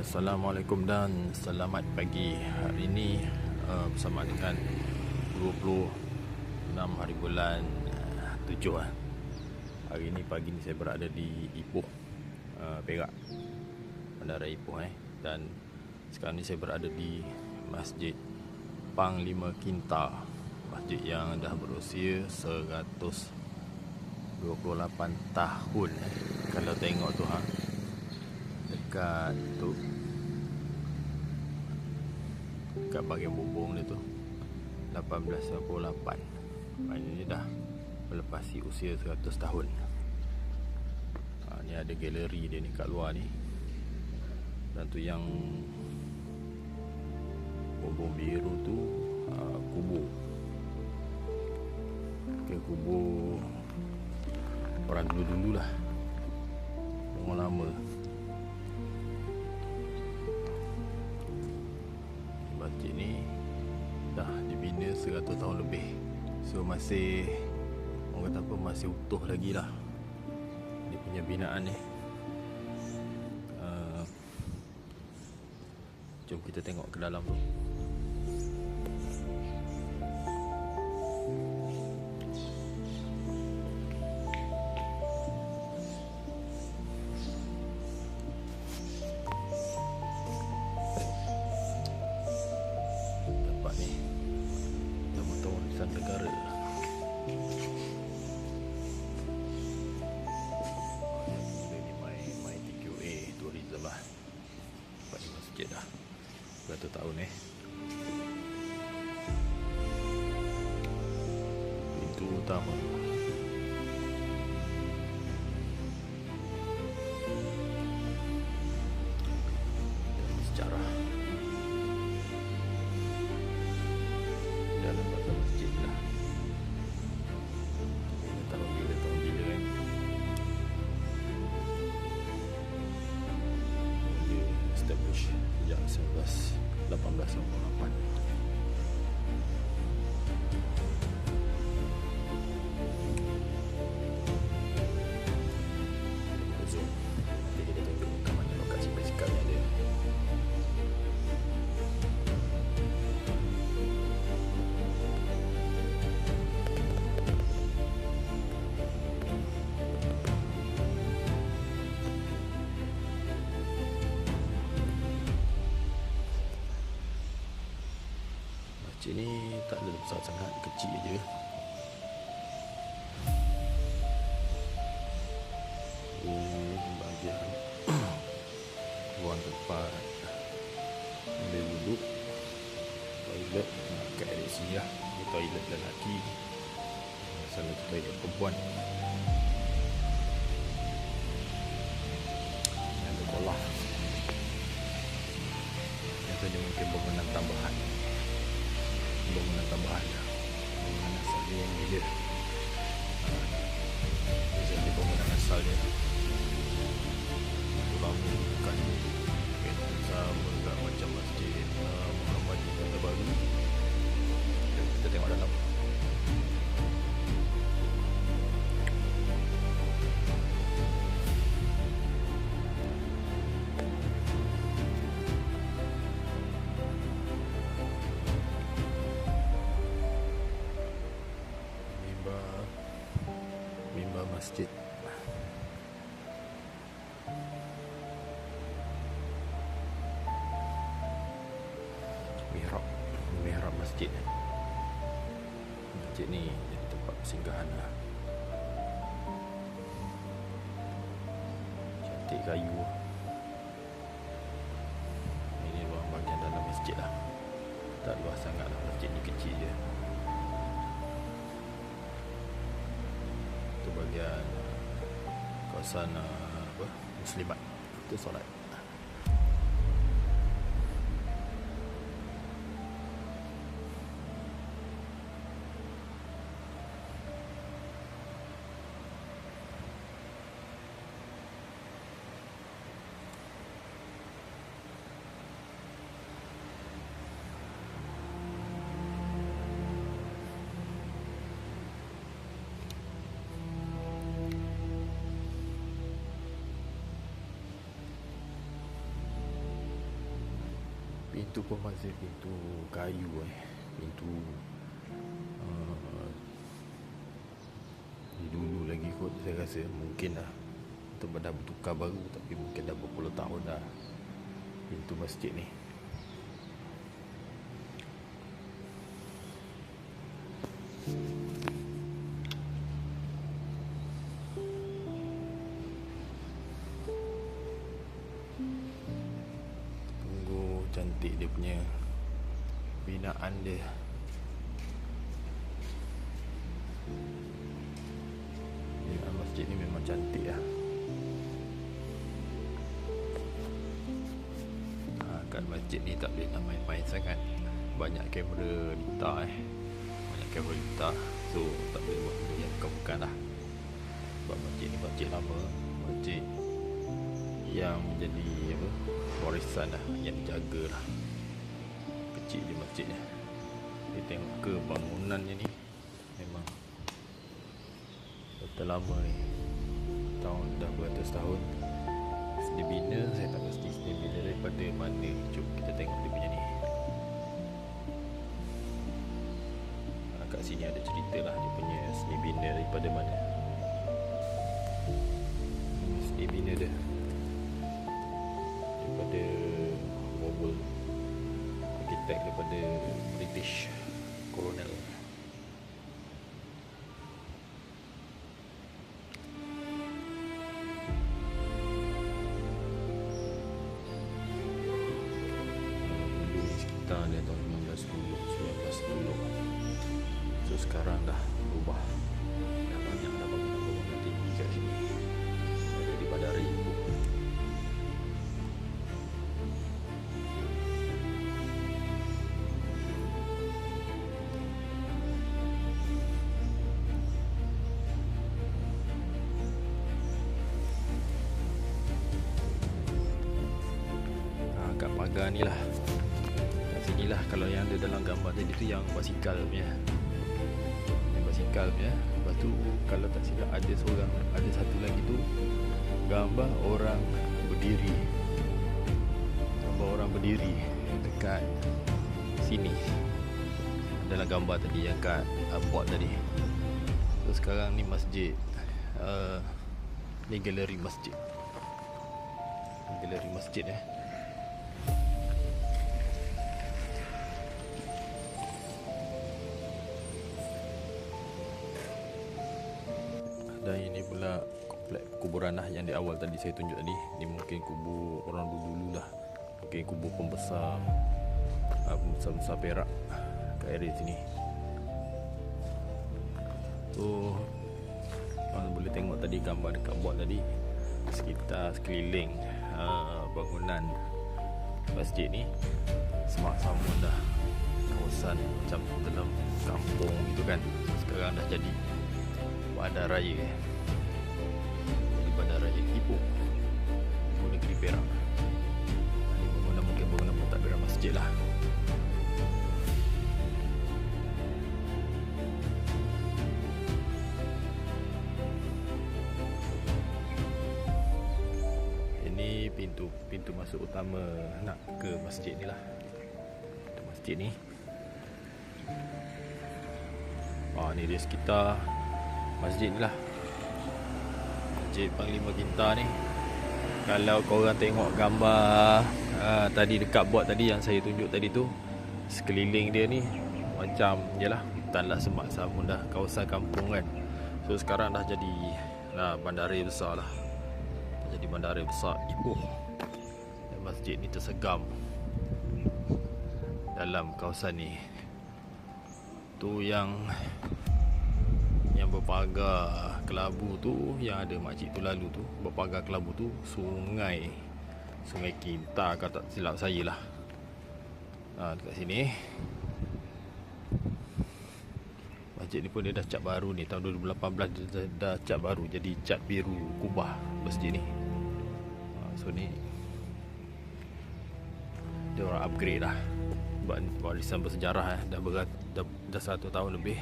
Assalamualaikum dan selamat pagi. Hari ini bersama dengan 26 hari bulan 7 Hari ini pagi ni saya berada di Ipoh, Perak, Bandara Ipoh dan sekarang ni saya berada di Masjid Panglima Kinta, masjid yang dah berusia 128 tahun. Kalau tengok tu dekat tu, dekat bahagian bumbung dia tu 1898. Maknanya dah melepasi usia 100 tahun. Ni ada galeri dia ni kat luar ni. Dan tu yang bumbung biru tu kubur. Kubur orang dulu-dulu lah, orang lama. Masjid ni dah dibina 100 tahun lebih. So masih, orang kata apa, masih utuh lagi lah dia punya binaan ni. Jom kita tengok ke dalam tu. Negara. Ini my TQA tourism lah. Tempat ni masjid dah 100 tahun Pintu utama. Dan sejarah dalam kota masjid lah. Tahun bila kan dia establish sejak 1898. Zoom. Nanti kita tunjuk kat mana lokasi basikalnya dia. Masjid ni tak ada besar sangat, kecil je. Bahagian ruang tempat ambil duduk, toilet kat area sini lah. Ini toilet lelaki, sana tu toilet perempuan. Yang ada kolah. Yang tu dia mungkin bangunan tambahan. Bangunan asal dia yang bila jadi bangunan asal dia tu lama bukan sama tak macam masjid Muhammadi Kota Baru. Jom kita tengok dalam. Mimbar masjid. Mihrab masjid. Masjid ni jadi tempat singgahan lah. Cantik kayu. Ini ruang bahagian dalam masjid lah. Tak luas sangat lah, masjid ni kecil je. Itu bahagian kawasan Muslimat. Itu solat. pintu pun masih pintu kayu pintu dulu lagi kot. Saya rasa mungkin dah dah bertukar baru, tapi mungkin dah berpuluh tahun dah pintu masjid ni. Tunggu cantik dia punya binaan dia. Binaan masjid ni memang cantik lah. Kat masjid ni tak boleh nak main-main sangat. Banyak kamera litar banyak kamera litar, so tak boleh buat benda yang bukan-bukan lah. Sebab masjid ni masjid lama, masjid yang menjadi warisan lah, yang dijaga lah. Kecil je masjid ni. Dia tengok ke bangunannya ni, memang betul lama ni, tahun dah beratus tahun. Dia bina, saya tak pasti dia bina daripada mana. Jom kita tengok dia punya ni. Kat sini ada cerita lah dia punya seni bina daripada mana. Seni bina dia daripada Wobble, arkitek daripada British Colonial. Dia tahun 1910. So sekarang dah berubah. Dah banyak dah bangunan tinggi kat sini. Ada di Badari. Kat pagar ni lah. Inilah kalau yang ada dalam gambar tadi tu yang basikal punya. Yang basikal punya. Lepas tu kalau tak silap ada satu lagi tu gambar orang berdiri. Gambar orang berdiri dekat sini. Dalam gambar tadi yang kat board tadi. So sekarang ni masjid. Ni galeri masjid. Galeri masjid Dan ini pula komplek kuburan lah yang di awal tadi saya tunjuk tadi. Ni mungkin kubur orang dulu lah. Mungkin kubur pembesar Perak kat area sini. So boleh tengok tadi gambar dekat board tadi. Sekitar sekeliling bangunan masjid ni semak sama dah kawasan macam dalam kampung gitu kan. Sekarang dah jadi bandar raya. Jadi bandar raya Ipoh, Ibu Negeri Perak. Ini bangunan mungkin bangunan pentadbiran masjid lah. Ini pintu masuk utama nak ke masjid ni lah. Pintu masjid ni. Ni dia sekitar masjid ni lah. Masjid Panglima Gintar ni. Kalau korang tengok gambar tadi dekat board tadi yang saya tunjuk tadi tu, sekeliling dia ni macam jelah hutan lah, semak samun dah, kawasan kampung kan. So sekarang dah jadi bandaraya besar lah. Dah jadi bandaraya besar Ipoh. Dan masjid ni tersegam dalam kawasan ni. Tu yang berpagar kelabu tu, yang ada makcik tu lalu tu, berpagar kelabu tu Sungai Kintar kalau tak silap saya lah. Dekat sini masjid ni pun dia dah cat baru ni, tahun 2018 dia dah cat baru, jadi cat biru kubah masjid ni. So ni dia orang upgrade lah. Sebab warisan bersejarah dah 100 tahun lebih.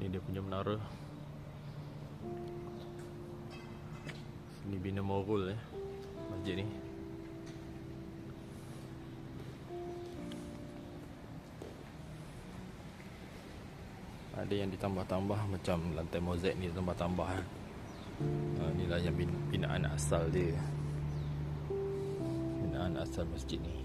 Ni dia punya menara. Sini bina Morul masjid ni. ada yang ditambah-tambah, macam lantai mozaik ni tambah-tambah kan. Inilah yang binaan asal dia, binaan asal masjid ni.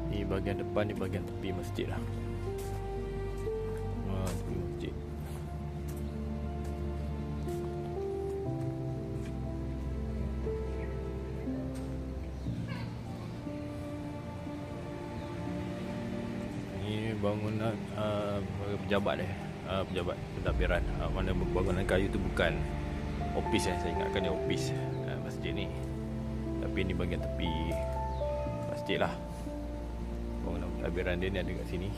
Ni bahagian depan ni bahagian tepi masjid lah. Tepi masjid. Ni bangunan pejabat pejabat pentadbiran. Mana bangunan kayu tu bukan ofis saya ingatkan dia ofis masjid ni. Tapi ni bahagian tepi masjid lah. Bangunan pentadbiran dia ni ada kat sini.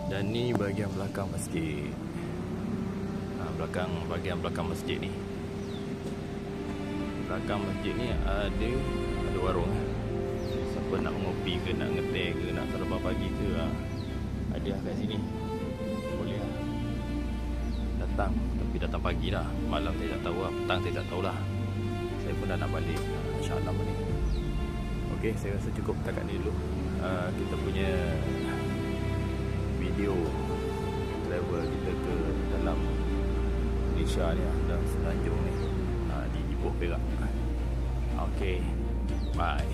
Dan ni bahagian belakang masjid. Bahagian belakang masjid ni. Belakang masjid ni ada warung. Siapa nak ngopi ke, nak ngeteh ke, nak sarapan pagi ke, ada kat sini. Boleh datang. Tapi datang pagi lah. Malam saya tak tahu lah. Petang saya tak tahulah. Saya pun dah nak balik InsyaAllah ni. Okey, saya rasa cukup setakat ni dulu. Kita punya video travel kita ke dalam Malaysia ni, dalam Semenanjung ni, di Ipoh Perak. Okey, bye.